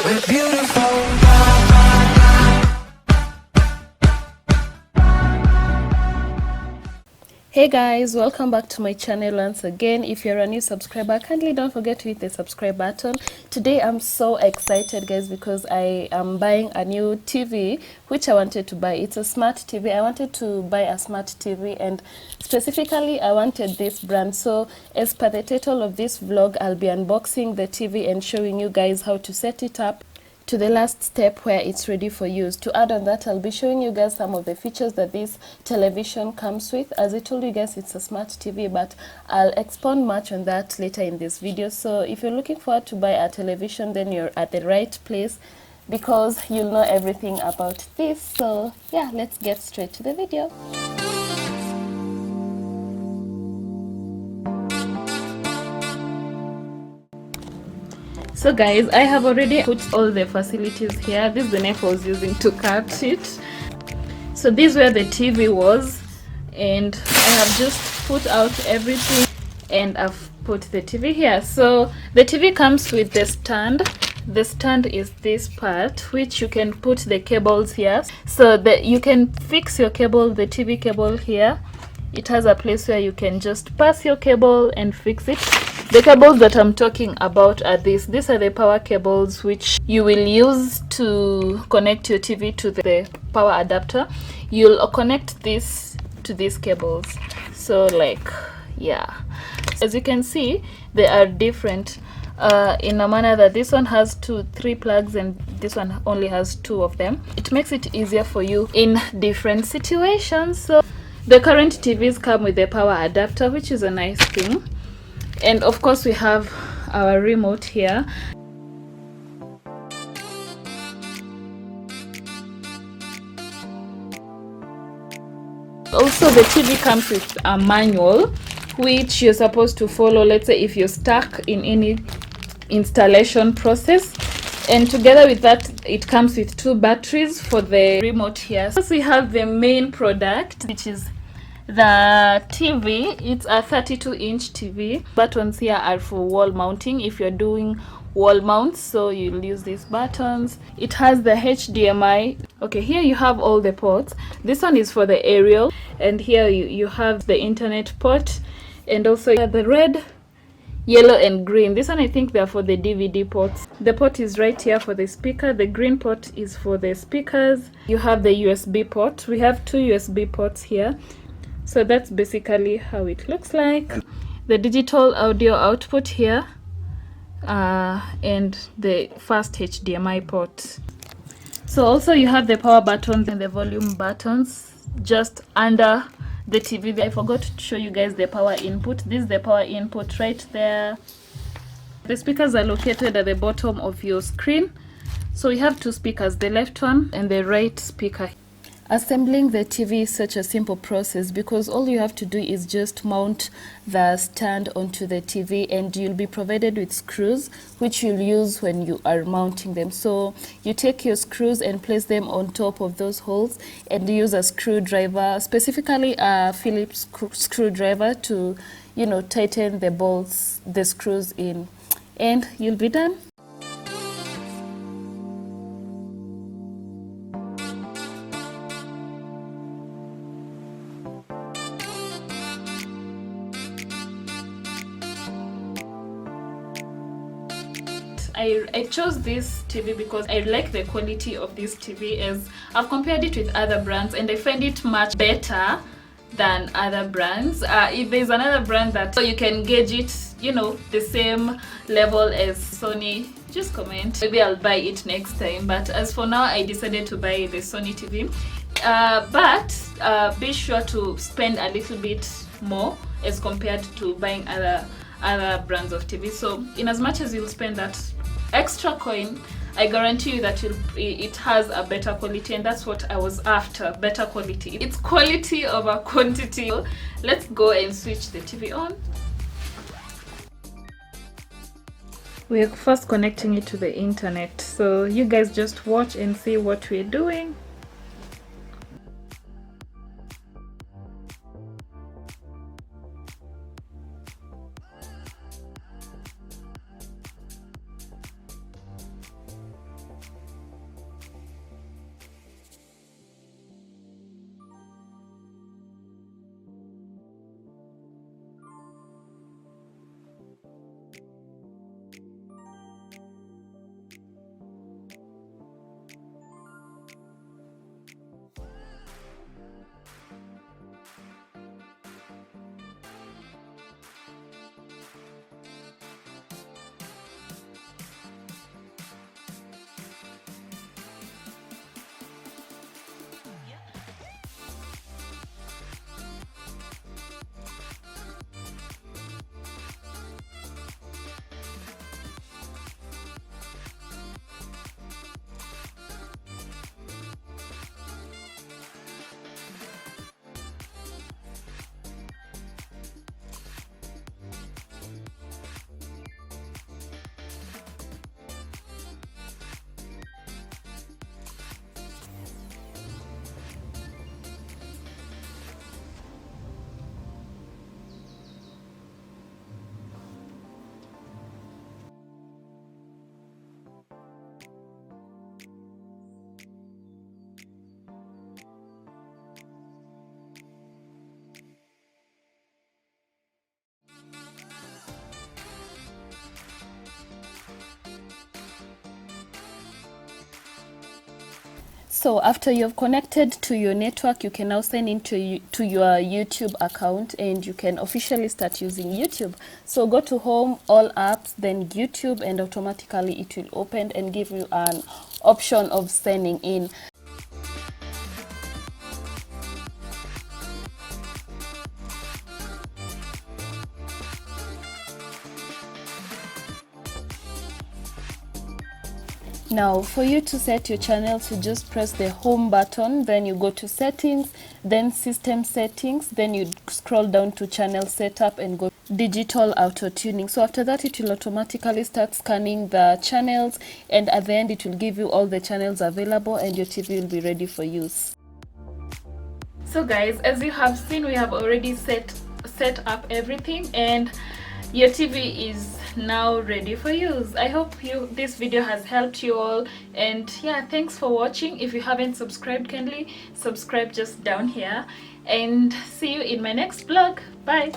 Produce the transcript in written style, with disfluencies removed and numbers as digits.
We're beautiful. Hey guys, welcome back to my channel once again. If you're a new subscriber, kindly don't forget to hit the subscribe button. Today I'm so excited guys because I am buying a new TV which I wanted to buy. It's a smart TV. I wanted to buy a smart TV and specifically I wanted this brand. So as per the title of this vlog, I'll be unboxing the TV and showing you guys how to set it up to the last step where it's ready for use. To add on that, I'll be showing you guys some of the features that this television comes with. As I told you guys, it's a smart TV, but I'll expound much on that later in this video. So if you're looking forward to buy a television, then you're at the right place because you'll know everything about this. So yeah, let's get straight to the video. So guys, I have already put all the facilities here. This is the knife I was using to cut it. So this is where the TV was, and I have just put out everything and I've put the TV here. So the TV comes with the stand. The stand is this part which you can put the cables here, so that you can fix your cable, the TV cable here. It has a place where you can just pass your cable and fix it. The cables that I'm talking about are these are the power cables which you will use to connect your TV to the power adapter. You'll connect this to these cables. So like, yeah, as you can see, they are different in a manner that this one has three plugs and this one only has 2 of them. It makes it easier for you in different situations. So the current TVs come with the power adapter, which is a nice thing. And of course we have our remote here. Also the TV comes with a manual which you're supposed to follow, let's say if you're stuck in any installation process. And together with that, it comes with 2 batteries for the remote here. So we have the main product, which is the TV. It's a 32-inch TV. Buttons here are for wall mounting if you're doing wall mounts, so you'll use these buttons. It has the HDMI. Okay, here you have all the ports. This one is for the aerial, and here you have the internet port, and also the red, yellow and green. This one I think they're for the DVD ports. The port is right here for the speaker. The green port is for the speakers. You have the USB port. We have 2 USB ports here. So that's basically how it looks like. The digital audio output here and the fast HDMI port. So also you have the power buttons and the volume buttons just under the TV. I forgot to show you guys the power input. This is the power input right there. The speakers are located at the bottom of your screen. So we have 2 speakers, the left one and the right speaker. Assembling the TV is such a simple process because all you have to do is just mount the stand onto the TV, and you'll be provided with screws which you'll use when you are mounting them. So you take your screws and place them on top of those holes and use a screwdriver, specifically a Phillips screwdriver, to, you know, tighten the bolts, the screws in, and you'll be done. I chose this TV because I like the quality of this TV, as I've compared it with other brands and I find it much better than other brands. If there's another brand that you can gauge it, you know, the same level as Sony, just comment. Maybe I'll buy it next time, but as for now I decided to buy the Sony TV. But be sure to spend a little bit more as compared to buying other brands of TV. So in as much as you'll spend that extra coin, I guarantee you that it has a better quality, and that's what I was after, better quality. It's quality over quantity. Let's go and switch the TV on. We're first connecting it to the internet, so you guys just watch and see what we're doing. So after you've connected to your network, you can now sign into your YouTube account and you can officially start using YouTube. So go to home, all apps, then YouTube, and automatically it will open and give you an option of signing in. Now for you to set your channels, you just press the home button, then you go to settings, then system settings, then you scroll down to channel setup and go digital auto tuning. So after that it will automatically start scanning the channels, and at the end it will give you all the channels available and your TV will be ready for use. So guys, as you have seen, we have already set up everything and your TV is now ready for use. I hope this video has helped you all, and yeah, thanks for watching. If you haven't subscribed, kindly subscribe just down here, and see you in my next vlog. Bye.